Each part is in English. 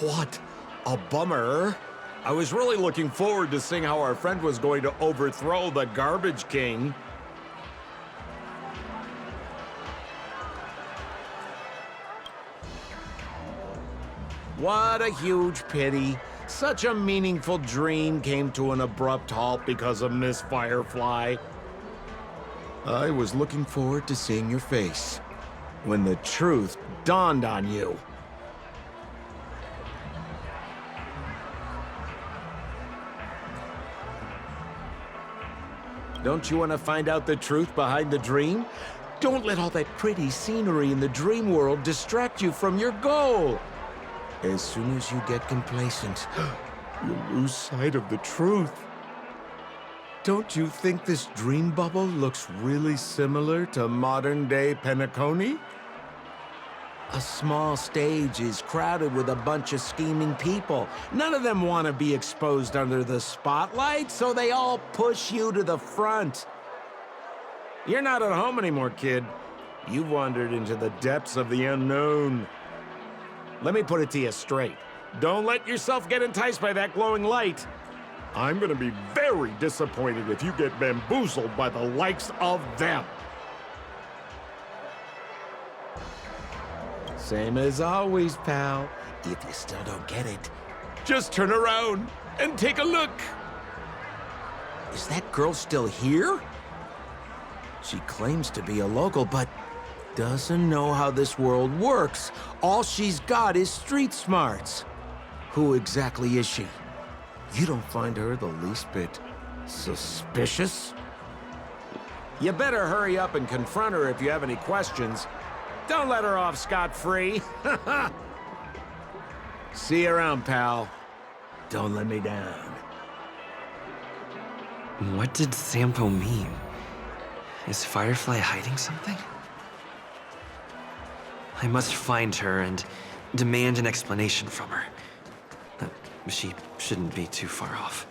What a bummer. I was really looking forward to seeing how our friend was going to overthrow the Garbage King. What a huge pity. Such a meaningful dream came to an abrupt halt because of Miss Firefly. I was looking forward to seeing your face when the truth dawned on you. Don't you want to find out the truth behind the dream? Don't let all that pretty scenery in the dream world distract you from your goal. As soon as you get complacent, you'll lose sight of the truth. Don't you think this dream bubble looks really similar to modern-day Penacony? A small stage is crowded with a bunch of scheming people. None of them want to be exposed under the spotlight, so they all push you to the front. You're not at home anymore, kid. You've wandered into the depths of the unknown. Let me put it to you straight. Don't let yourself get enticed by that glowing light. I'm gonna be very disappointed if you get bamboozled by the likes of them. Same as always, pal. If you still don't get it, just turn around and take a look. Is that girl still here? She claims to be a local, but doesn't know how this world works. All she's got is street smarts. Who exactly is she? You don't find her the least bit suspicious? You better hurry up and confront her if you have any questions. Don't let her off scot-free. See you around, pal. Don't let me down. What did Sampo mean? Is Firefly hiding something? I must find her and demand an explanation from her. She shouldn't be too far off.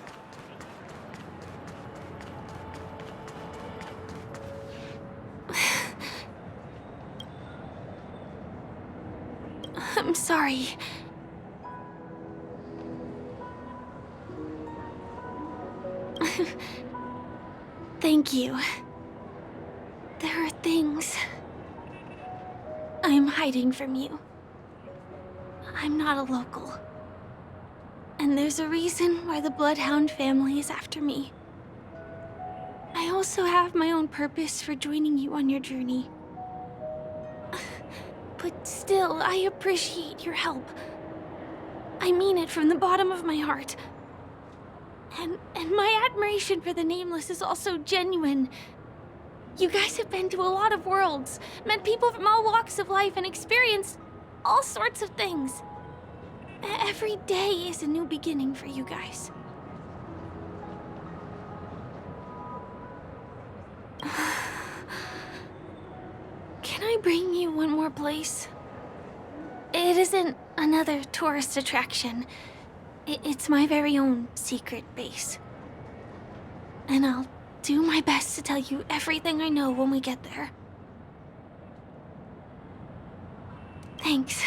I'm sorry. Thank you. There are things I'm hiding from you. I'm not a local. And there's a reason why the Bloodhound family is after me. I also have my own purpose for joining you on your journey. But still, I appreciate your help. I mean it from the bottom of my heart. And my admiration for the Nameless is also genuine. You guys have been to a lot of worlds, met people from all walks of life, and experienced all sorts of things. Every day is a new beginning for you guys. Can I bring you one more place? It isn't another tourist attraction. It's my very own secret base. And I'll do my best to tell you everything I know when we get there. Thanks.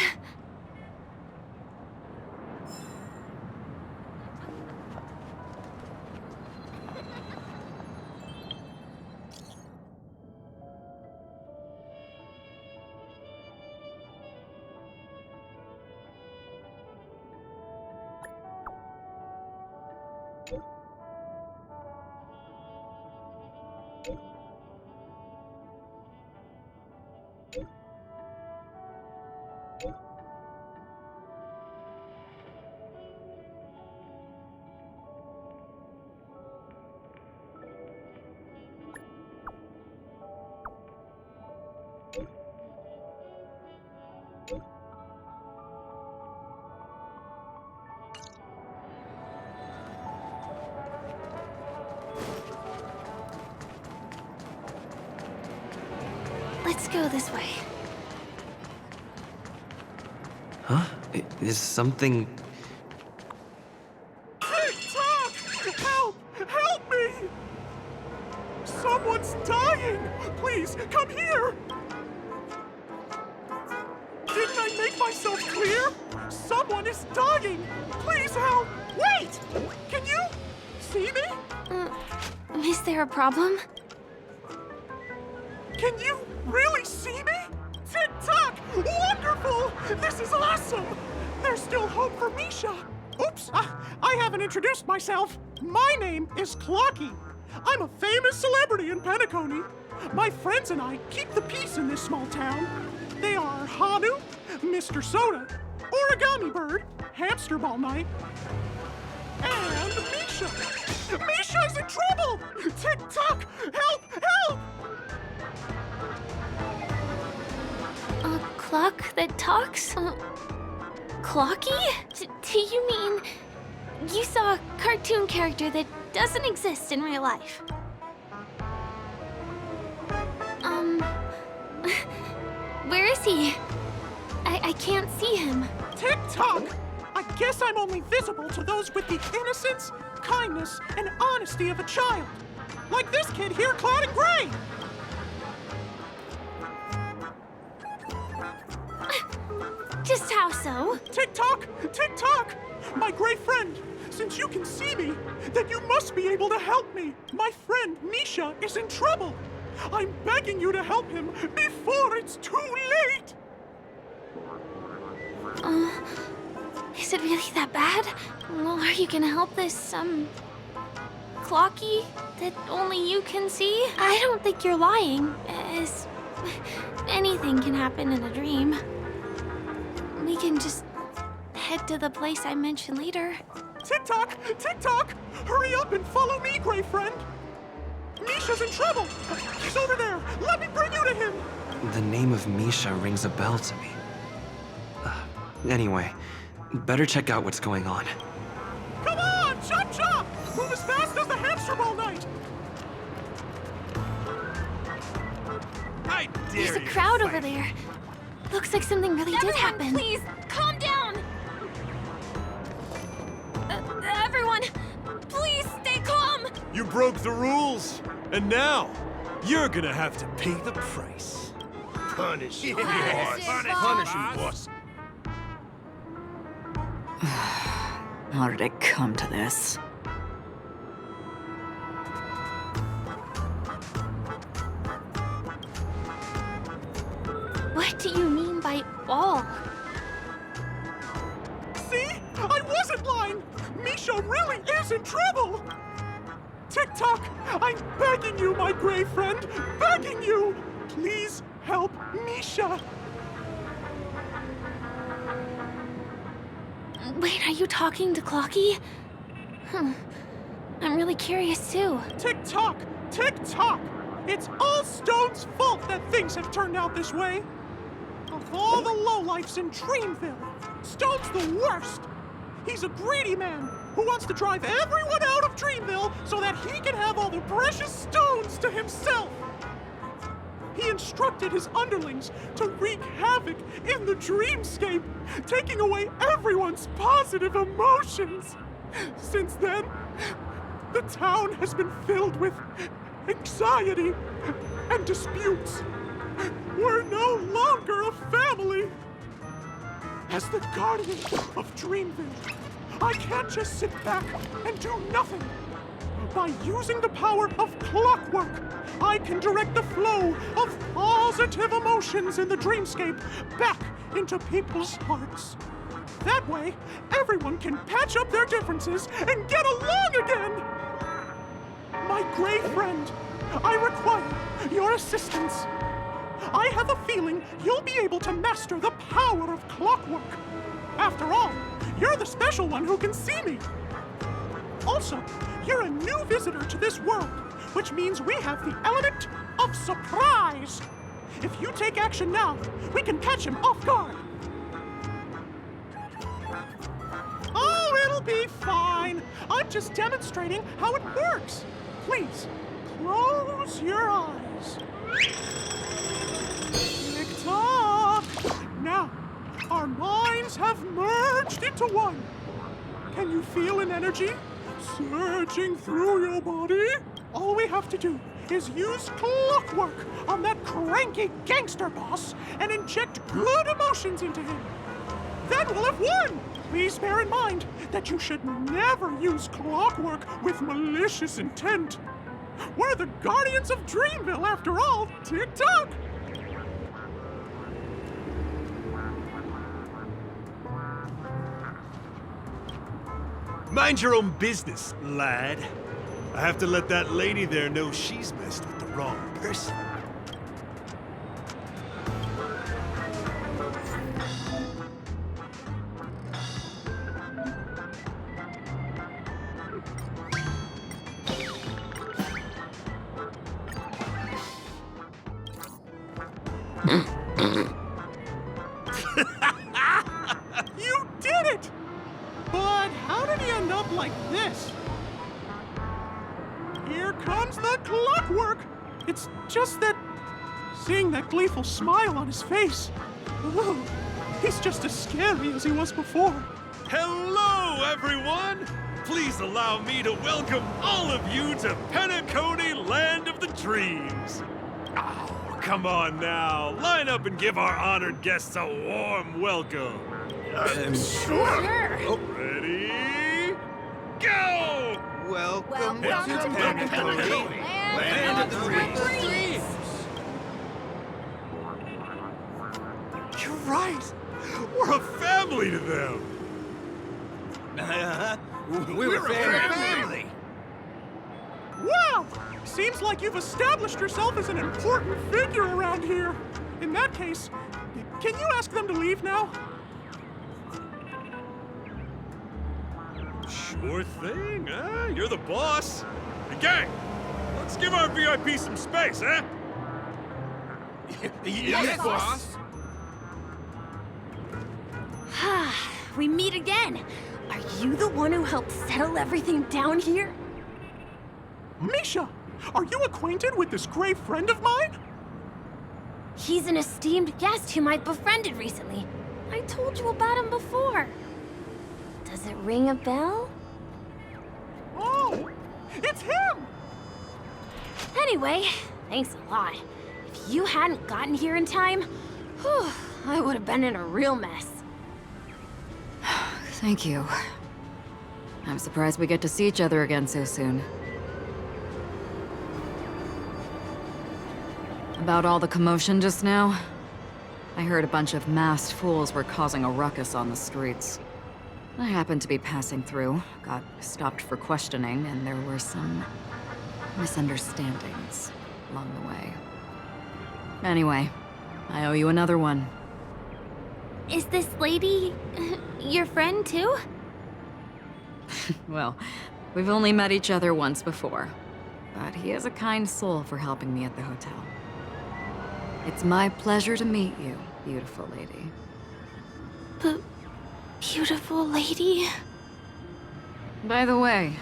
Let's go this way. Huh? Is something... Tick-tock! Help! Help me! Someone's dying! Please, come here! Didn't I make make myself clear? Someone is dying! Please help! Wait! Can you see me? Is there a problem? Can you really see me? Tick-tock! Wonderful! This is awesome! There's still hope for Misha! Oops, I haven't introduced myself. My name is Clocky. I'm a famous celebrity in Penacony. My friends and I keep the peace in this small town. They are Hanu, Mr. Soda, Origami Bird, Hamster Ball Night, and Misha. Misha's in trouble! Tick-tock! Help! Help! A clock that talks? Clocky? Do you mean you saw a cartoon character that doesn't exist in real life? Where is he? I can't see him. Tick-tock! I guess I'm only visible to those with the innocence, kindness, and honesty of a child. Like this kid here clad in gray! Just how so? Tick-tock! Tick-tock! My gray friend, since you can see me, then you must be able to help me. My friend Misha is in trouble. I'm begging you to help him before it's too late! Is it really that bad? Well, are you gonna help this, Clocky that only you can see? I don't think you're lying, as anything can happen in a dream. We can just head to the place I mentioned later. Tick-tock! Tick-tock! Hurry up and follow me, gray friend! Misha's in trouble! He's over there! Let me bring you to him! The name of Misha rings a bell to me. Anyway, better check out what's going on. Come on! Chop chop! Move as fast as the hamster ball night! I dare There's a you crowd to over fight. there. Looks like something really did happen. Please, calm down! Everyone, please stay calm! You broke the rules, and now you're gonna have to pay the price. Punish him, Punish him, boss. How did it come to this? What do you mean by all? See? I wasn't lying! Misha really is in trouble! Tick-tock! I'm begging you, my gray friend! Begging you! Please help Misha! Wait, are you talking to Clocky? I'm really curious too. Tick-tock! Tick-tock! It's all Stone's fault that things have turned out this way! Of all the lowlifes in Dreamville, Stone's the worst! He's a greedy man who wants to drive everyone out of Dreamville so that he can have all the precious stones to himself! He instructed his underlings to wreak havoc in the dreamscape, taking away everyone's positive emotions. Since then, the town has been filled with anxiety and disputes. We're no longer a family. As the guardian of Dreamville, I can't just sit back and do nothing. By using the power of clockwork, I can direct the flow of positive emotions in the dreamscape back into people's hearts. That way, everyone can patch up their differences and get along again! My gray friend, I require your assistance. I have a feeling you'll be able to master the power of clockwork. After all, you're the special one who can see me. Also, you're a new visitor to this world, which means we have the element of surprise. If you take action now, we can catch him off guard. Oh, it'll be fine. I'm just demonstrating how it works. Please, close your eyes. Tick-tock! Now, our minds have merged into one. Can you feel an energy surging through your body? All we have to do is use clockwork on that cranky gangster boss and inject good emotions into him. then we'll have won! Please bear in mind that you should never use clockwork with malicious intent. We're the Guardians of Dreamville, after all. Tick-tock! Mind your own business, lad. I have to let that lady there know she's messed with the wrong person. You did it! But how did he end up like this? Here comes the clockwork! It's just that... seeing that gleeful smile on his face... Ooh, he's just as scary as he was before. Hello, everyone! Please allow me to welcome all of you to Penacony, Land of the Dreams. Oh, come on now. Line up and give our honored guests a warm welcome. Sure. Ready? Go! Welcome to Penacony, Land of the Dreams. You're right. We're a family to them. We're a family. Wow! Seems like you've established yourself as an important figure around here. In that case, can you ask them to leave now? Sure thing, huh? You're the boss. Hey, gang, let's give our VIP some space, huh? Yes, boss. We meet again. Are you the one who helped settle everything down here? Misha, are you acquainted with this gray friend of mine? He's an esteemed guest whom I befriended recently. I told you about him before. Does it ring a bell? Oh, it's him! Anyway, thanks a lot. If you hadn't gotten here in time, whew, I would have been in a real mess. Thank you. I'm surprised we get to see each other again so soon. About all the commotion just now? I heard a bunch of masked fools were causing a ruckus on the streets. I happened to be passing through, got stopped for questioning, and there were some misunderstandings along the way. Anyway, I owe you another one. Is this lady your friend too? Well, we've only met each other once before, but he is a kind soul for helping me at the hotel. It's my pleasure to meet you, beautiful lady. But beautiful lady? By the way,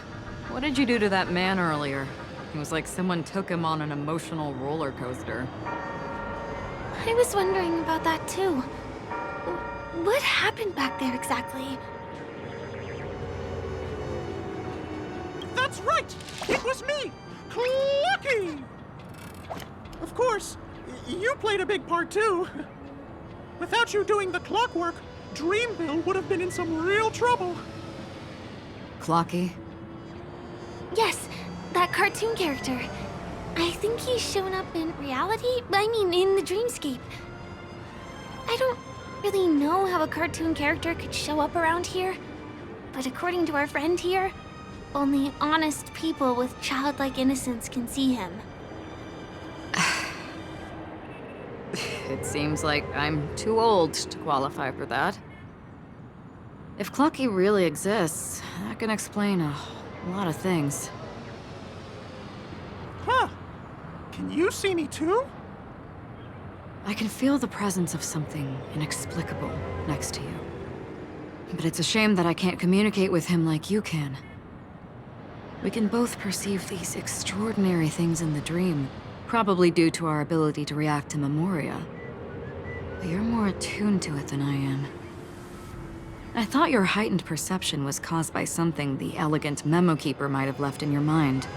what did you do to that man earlier? It was like someone took him on an emotional roller coaster. I was wondering about that too. What happened back there exactly? That's right! It was me! Clucky! Of course, you played a big part too. Without you doing the clockwork, Dreamville would have been in some real trouble. Clocky? Yes, that cartoon character. I think he's shown up in reality. I mean, in the dreamscape. I don't really know how a cartoon character could show up around here, but according to our friend here, only honest people with childlike innocence can see him. It seems like I'm too old to qualify for that. If Clocky really exists, that can explain a lot of things. Huh. Can you see me too? I can feel the presence of something inexplicable next to you. But it's a shame that I can't communicate with him like you can. We can both perceive these extraordinary things in the dream, probably due to our ability to react to memoria. But you're more attuned to it than I am. I thought your heightened perception was caused by something the elegant memo keeper might have left in your mind.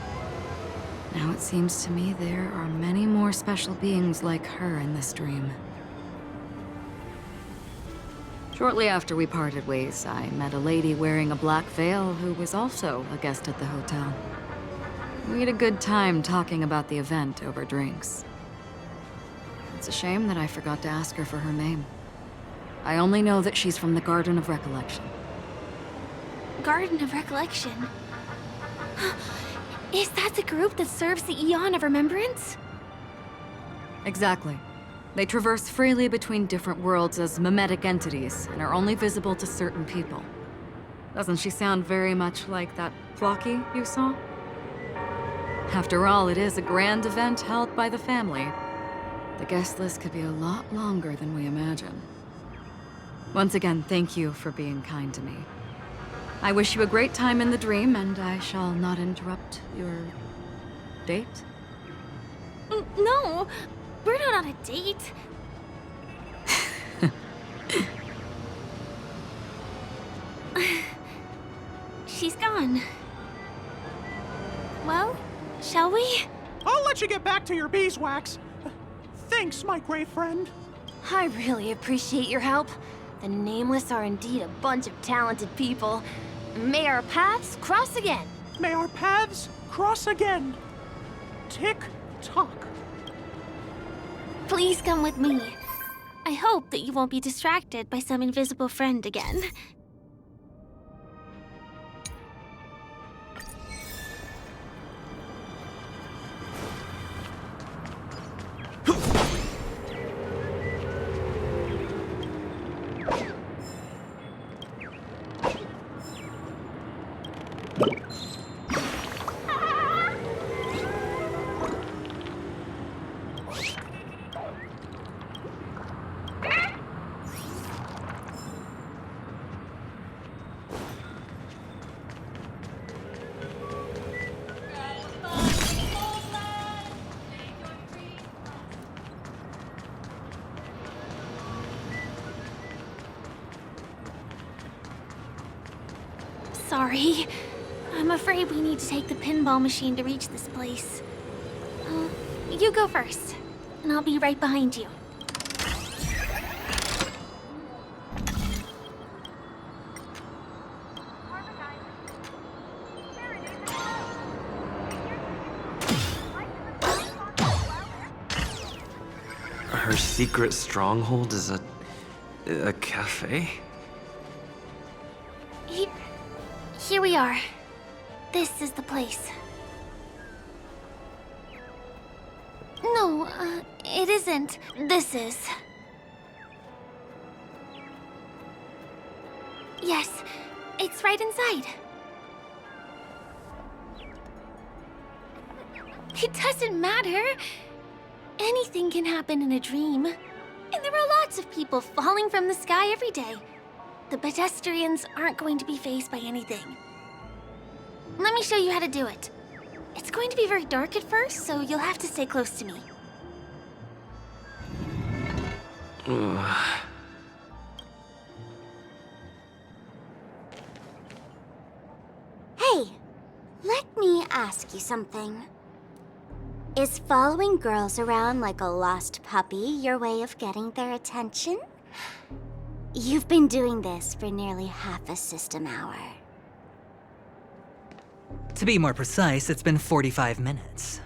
Now it seems to me there are many more special beings like her in this dream. Shortly after we parted ways, I met a lady wearing a black veil who was also a guest at the hotel. We had a good time talking about the event over drinks. It's a shame that I forgot to ask her for her name. I only know that she's from the Garden of Recollection. Garden of Recollection? Is that the group that serves the Eon of Remembrance? Exactly. They traverse freely between different worlds as mimetic entities and are only visible to certain people. Doesn't she sound very much like that Flocky you saw? After all, it is a grand event held by the family. The guest list could be a lot longer than we imagine. Once again, thank you for being kind to me. I wish you a great time in the dream, and I shall not interrupt your date. No, we're not on a date. She's gone. Well, shall we? I'll let you get back to your beeswax. Thanks, my great friend. I really appreciate your help. The Nameless are indeed a bunch of talented people. May our paths cross again. May our paths cross again. Tick-tock. Please come with me. I hope that you won't be distracted by some invisible friend again. Sorry. I'm afraid we need to take the pinball machine to reach this place. You go first, and I'll be right behind you. Her secret stronghold is a cafe? Here we are. This is the place. No, it isn't. This is. Yes, it's right inside. It doesn't matter. Anything can happen in a dream. And there are lots of people falling from the sky every day. The pedestrians aren't going to be fazed by anything. Let me show you how to do it. It's going to be very dark at first, so you'll have to stay close to me. Hey, let me ask you something. Is following girls around like a lost puppy your way of getting their attention? You've been doing this for nearly half a system hour. To be more precise, it's been 45 minutes.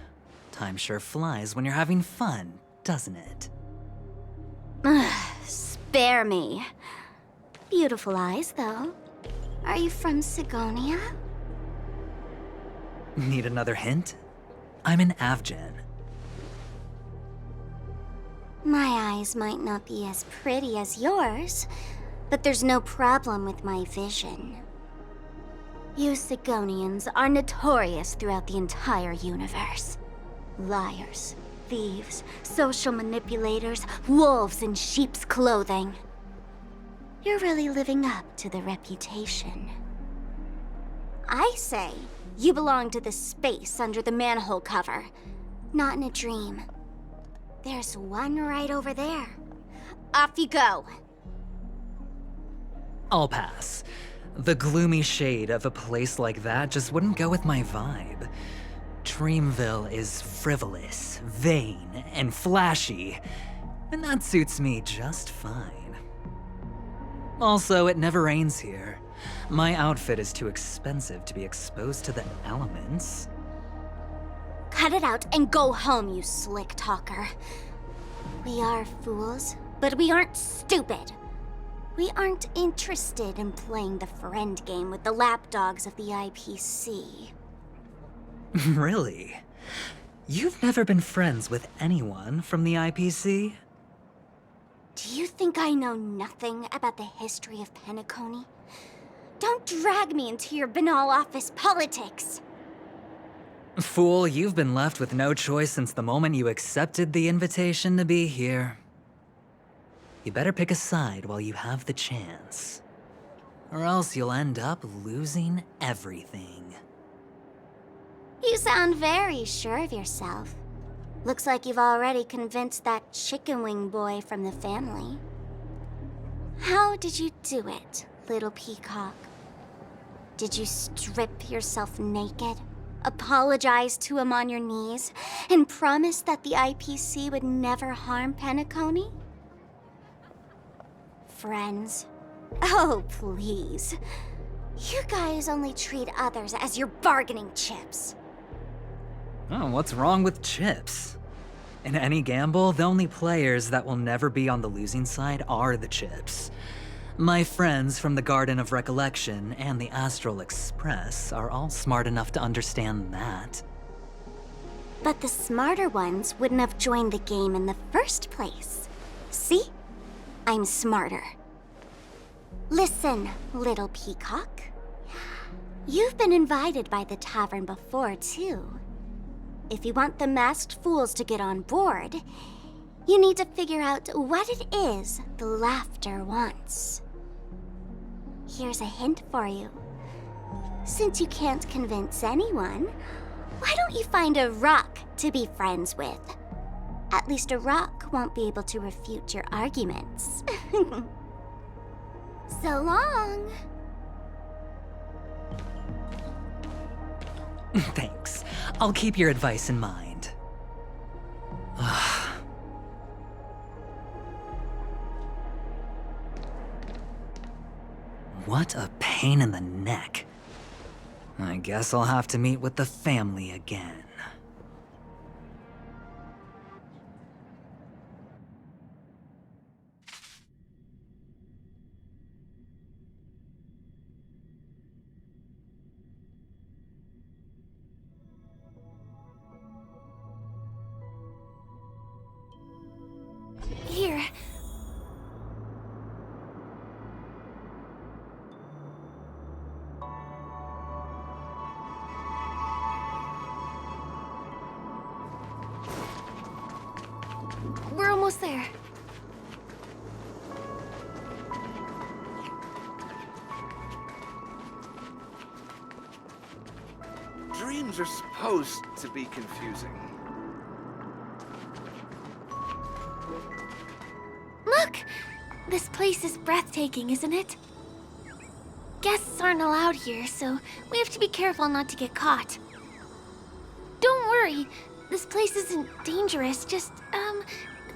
Time sure flies when you're having fun, doesn't it? Spare me. Beautiful eyes, though. Are you from Sigonia? Need another hint? I'm an Avgen. My eyes might not be as pretty as yours, but there's no problem with my vision. You Sigonians are notorious throughout the entire universe. Liars, thieves, social manipulators, wolves in sheep's clothing. You're really living up to the reputation. I say, you belong to the space under the manhole cover, not in a dream. There's one right over there. Off you go. I'll pass. The gloomy shade of a place like that just wouldn't go with my vibe. Dreamville is frivolous, vain, and flashy, and that suits me just fine. Also, it never rains here. My outfit is too expensive to be exposed to the elements. Cut it out and go home, you slick talker. We are fools, but we aren't stupid. We aren't interested in playing the friend game with the lapdogs of the IPC. Really? You've never been friends with anyone from the IPC? Do you think I know nothing about the history of Penacony? Don't drag me into your banal office politics! Fool, you've been left with no choice since the moment you accepted the invitation to be here. You better pick a side while you have the chance. Or else you'll end up losing everything. You sound very sure of yourself. Looks like you've already convinced that chicken wing boy from the family. How did you do it, little peacock? Did you strip yourself naked, apologize to him on your knees, and promise that the IPC would never harm Penacony? Friends? Oh, please. You guys only treat others as your bargaining chips. Oh, what's wrong with chips? In any gamble, the only players that will never be on the losing side are the chips. My friends from the Garden of Recollection and the Astral Express are all smart enough to understand that. But the smarter ones wouldn't have joined the game in the first place. See? I'm smarter. Listen, little peacock. You've been invited by the tavern before, too. If you want the masked fools to get on board, you need to figure out what it is the laughter wants. Here's a hint for you. Since you can't convince anyone, why don't you find a rock to be friends with? At least a rock won't be able to refute your arguments. So long. Thanks. I'll keep your advice in mind. What a pain in the neck. I guess I'll have to meet with the family again. Here. We're almost there. Dreams are supposed to be confusing. Look! This place is breathtaking, isn't it? Guests aren't allowed here, so we have to be careful not to get caught. Don't worry, this place isn't dangerous, just,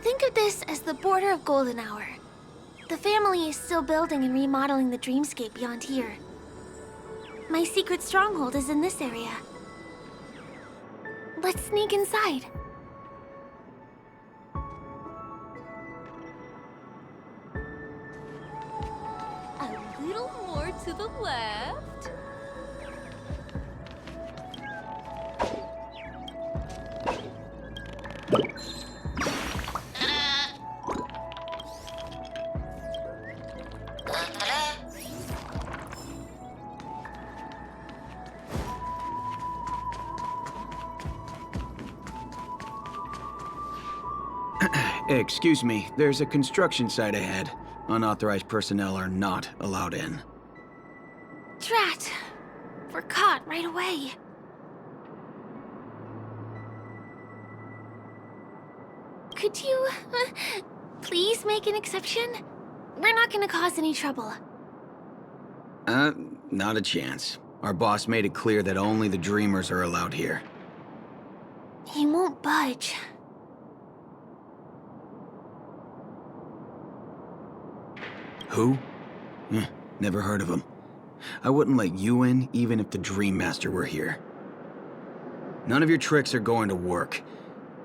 think of this as the border of Golden Hour. The family is still building and remodeling the dreamscape beyond here. My secret stronghold is in this area. Let's sneak inside. A little more to the left. Excuse me, there's a construction site ahead. Unauthorized personnel are not allowed in. Drat! We're caught right away. Could you, please make an exception? We're not gonna cause any trouble. Not a chance. Our boss made it clear that only the dreamers are allowed here. He won't budge. Who? Never heard of him. I wouldn't let you in even if the Dream Master were here. None of your tricks are going to work.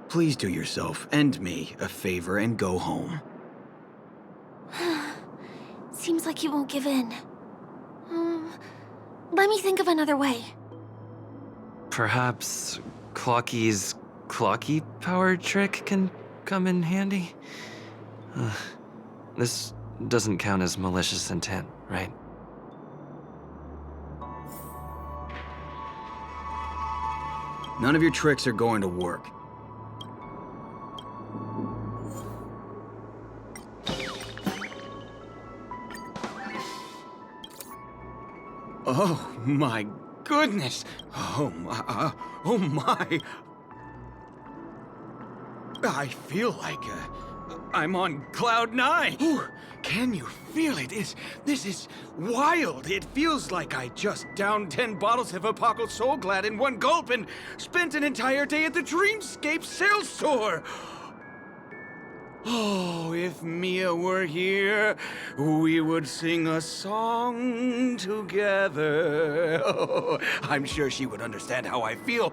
Please do yourself and me a favor and go home. Seems like he won't give in. Let me think of another way. Perhaps Clocky's Clocky power trick can come in handy? This doesn't count as malicious intent, right? None of your tricks are going to work. Oh my goodness! Oh my! I feel like I'm on cloud 9. Ooh, can you feel it? This is wild. It feels like I just downed 10 bottles of Apocal Soul Glad in one gulp and spent an entire day at the Dreamscape sales store. Oh, if Mia were here, we would sing a song together. Oh, I'm sure she would understand how I feel.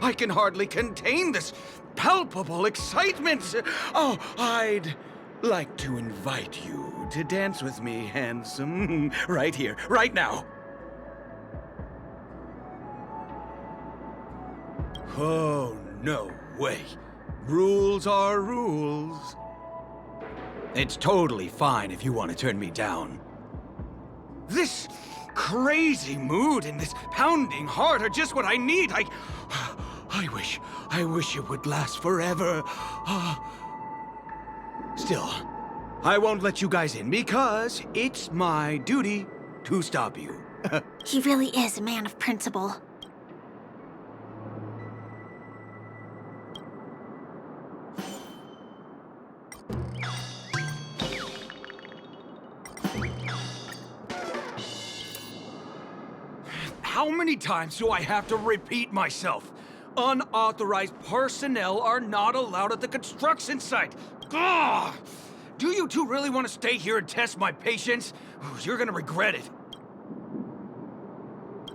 I can hardly contain this palpable excitement. Oh, I'd like to invite you to dance with me, handsome. Right here, right now. Oh, no way. Rules are rules. It's totally fine if you want to turn me down. This crazy mood and this pounding heart are just what I need. I wish it would last forever. Still, I won't let you guys in because it's my duty to stop you. He really is a man of principle. How many times do I have to repeat myself? Unauthorized personnel are not allowed at the construction site. Ugh! Do you two really want to stay here and test my patience? You're gonna regret it.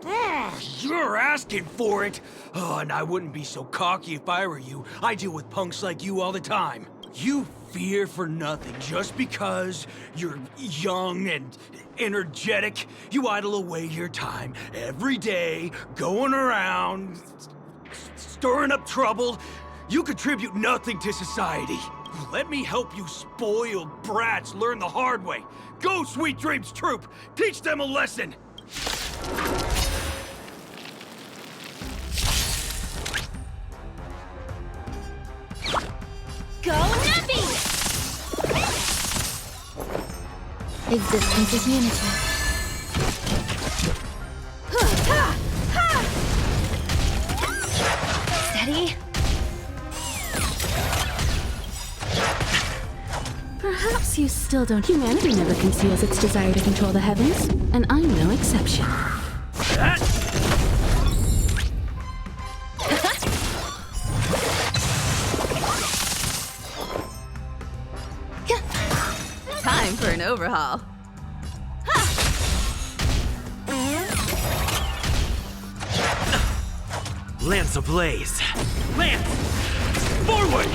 Ugh, you're asking for it. Oh, and I wouldn't be so cocky if I were you. I deal with punks like you all the time. You fear for nothing just because you're young and energetic. You idle away your time every day, going around, stirring up trouble. You contribute nothing to society. Let me help you spoiled brats learn the hard way. Go, Sweet Dreams Troop! Teach them a lesson! Go Nappy! Existence is unity. Steady. Perhaps you still don't. Humanity never conceals its desire to control the heavens, and I'm no exception. Time for an overhaul. Lance ablaze! Lance! Forward!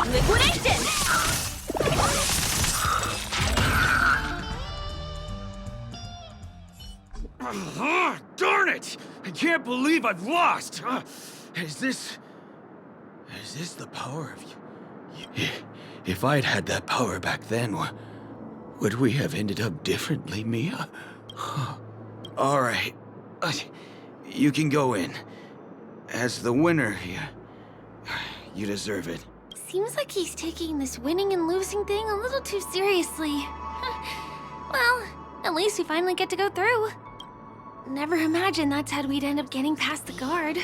Liquidation! Darn it! I can't believe I've lost! Is this the power of you? If I'd had that power back then, would we have ended up differently, Mia? All right. You can go in. As the winner, you deserve it. Seems like he's taking this winning and losing thing a little too seriously. Well, at least we finally get to go through. Never imagined that's how we'd end up getting past the guard.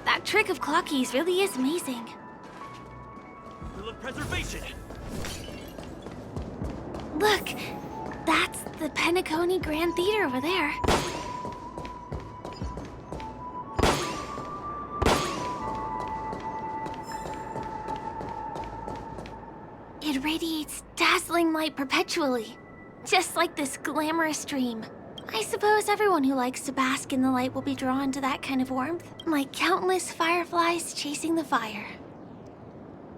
That trick of Clocky's really is amazing. Preservation! Look, that's the Penacony Grand Theater over there. radiates dazzling light perpetually, just like this glamorous dream. I suppose everyone who likes to bask in the light will be drawn to that kind of warmth, like countless fireflies chasing the fire.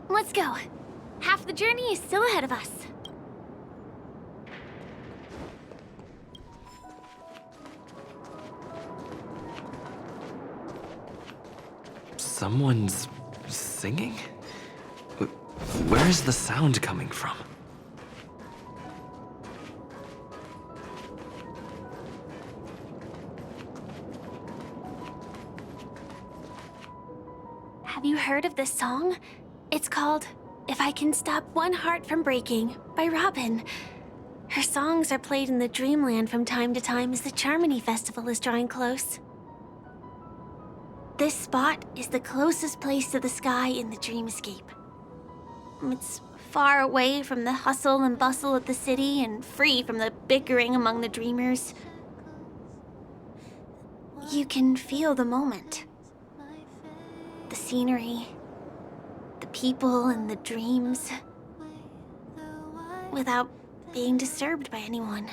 Let's go. Half the journey is still ahead of us. Someone's singing? Where is the sound coming from? Have you heard of this song? It's called If I Can Stop One Heart from Breaking by Robin. Her songs are played in the Dreamland from time to time as the Charmony Festival is drawing close. This spot is the closest place to the sky in the dreamscape. It's far away from the hustle and bustle of the city and free from the bickering among the dreamers. You can feel the moment. The scenery, the people and the dreams, without being disturbed by anyone.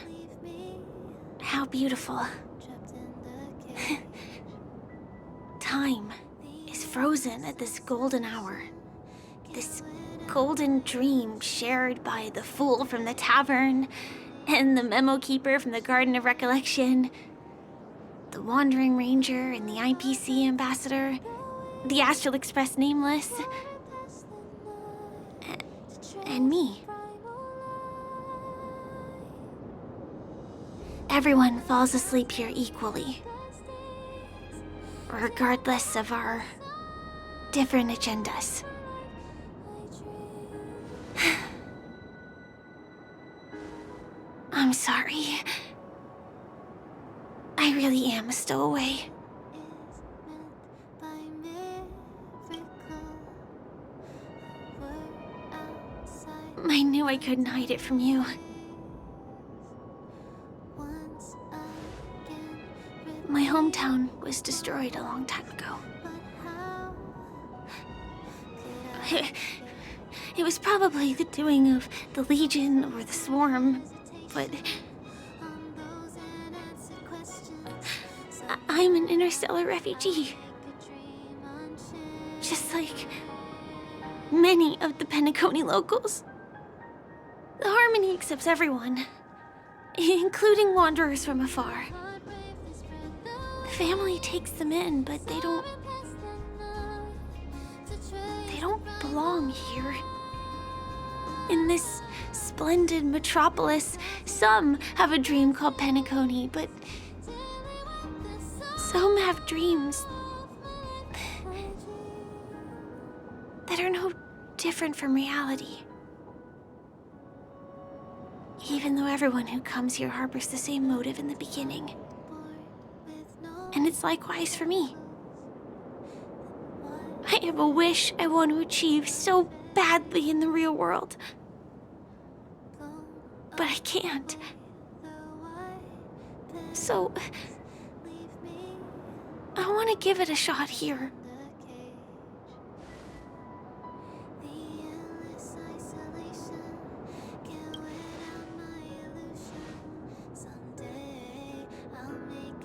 How beautiful. Time is frozen at this golden hour. This golden dream shared by the fool from the tavern and the memo keeper from the Garden of Recollection, the wandering ranger and the IPC ambassador, the Astral Express nameless, and me. Everyone falls asleep here equally, regardless of our different agendas. I'm sorry. I really am a stowaway. I knew I couldn't hide it from you. My hometown was destroyed a long time ago. It was probably the doing of the Legion or the Swarm, but I'm an interstellar refugee. Just like many of the Penacony locals. The Harmony accepts everyone, including wanderers from afar. The family takes them in, but they don't belong here. In this splendid metropolis, some have a dream called Penacony, but some have dreams that are no different from reality. Even though everyone who comes here harbors the same motive in the beginning. And it's likewise for me. I have a wish I want to achieve so badly in the real world. But I can't. So I want to give it a shot here.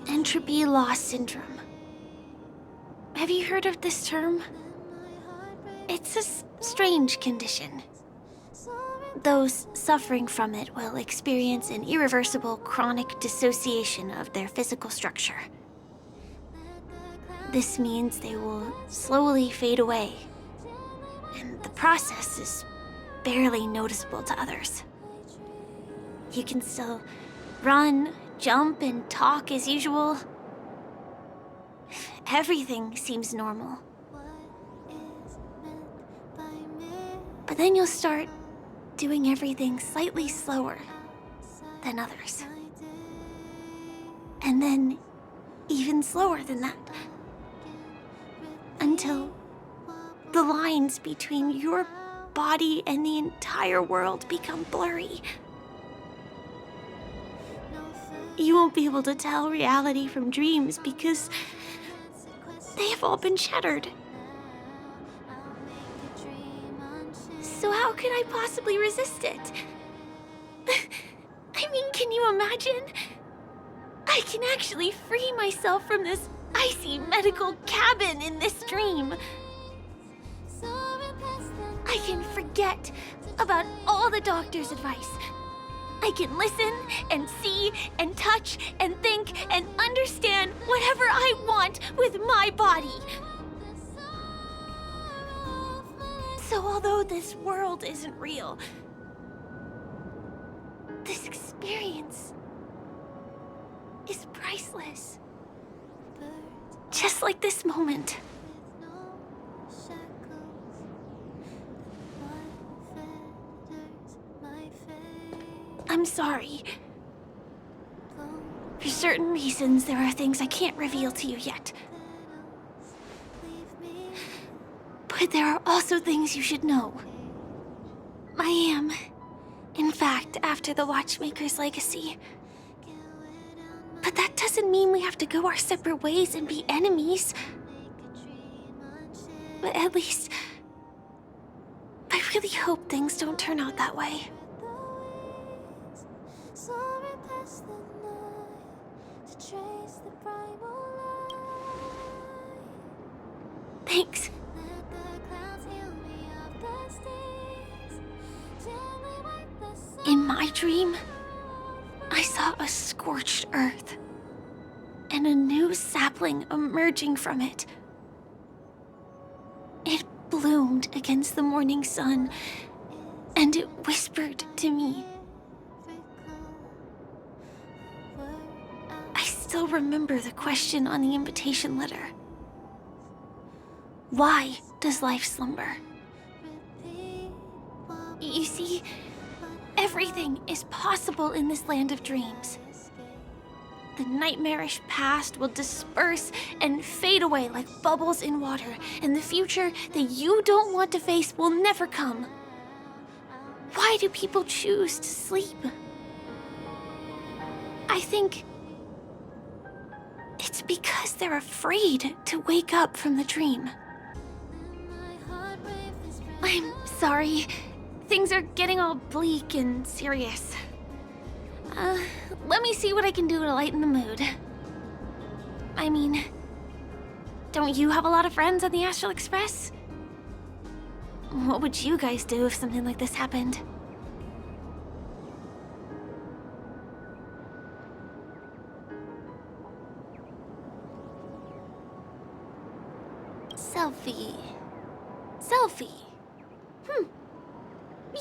Entropy loss syndrome. Have you heard of this term? It's a strange condition. Those suffering from it will experience an irreversible chronic dissociation of their physical structure. This means they will slowly fade away, and the process is barely noticeable to others. You can still run, jump, and talk as usual. Everything seems normal. But then you'll start doing everything slightly slower than others. And then even slower than that. Until the lines between your body and the entire world become blurry. You won't be able to tell reality from dreams because they have all been shattered. So how could I possibly resist it? I mean, can you imagine? I can actually free myself from this icy medical cabin in this dream. I can forget about all the doctor's advice. I can listen and see and touch and think and understand whatever I want with my body. So although this world isn't real, this experience is priceless. Just like this moment. I'm sorry. For certain reasons, there are things I can't reveal to you yet. But there are also things you should know. I am, in fact, after the Watchmaker's legacy. But that doesn't mean we have to go our separate ways and be enemies. But at least, I really hope things don't turn out that way. Thanks. In my dream, I saw a scorched earth and a new sapling emerging from it. It bloomed against the morning sun, and it whispered to me. I still remember the question on the invitation letter. Why does life slumber? You see, everything is possible in this land of dreams. The nightmarish past will disperse and fade away like bubbles in water, and the future that you don't want to face will never come. Why do people choose to sleep? I think it's because they're afraid to wake up from the dream. I'm sorry. Things are getting all bleak and serious. Let me see what I can do to lighten the mood. I mean, don't you have a lot of friends on the Astral Express? What would you guys do if something like this happened? Selfie.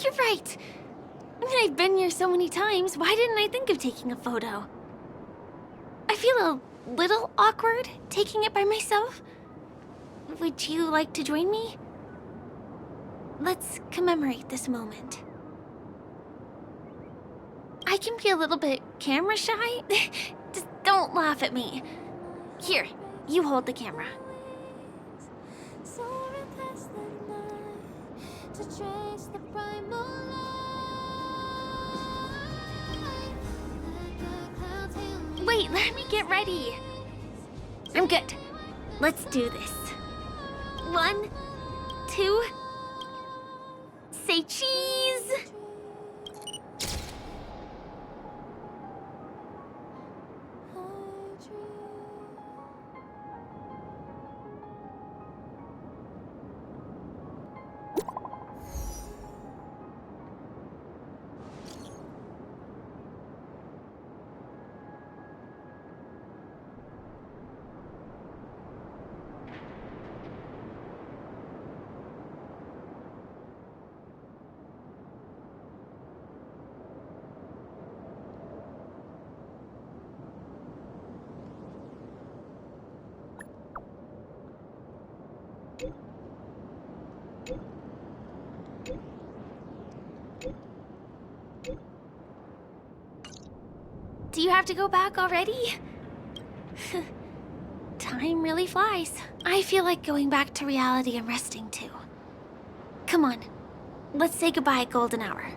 You're right. I mean, I've been here so many times. Why didn't I think of taking a photo? I feel a little awkward taking it by myself. Would you like to join me? Let's commemorate this moment. I can be a little bit camera shy. Just don't laugh at me. Here, you hold the camera. Wait, let me get ready. I'm good. Let's do this. 1, 2. Say cheese. Do you have to go back already? Time really flies. I feel like going back to reality and resting too. Come on, let's say goodbye, Golden Hour.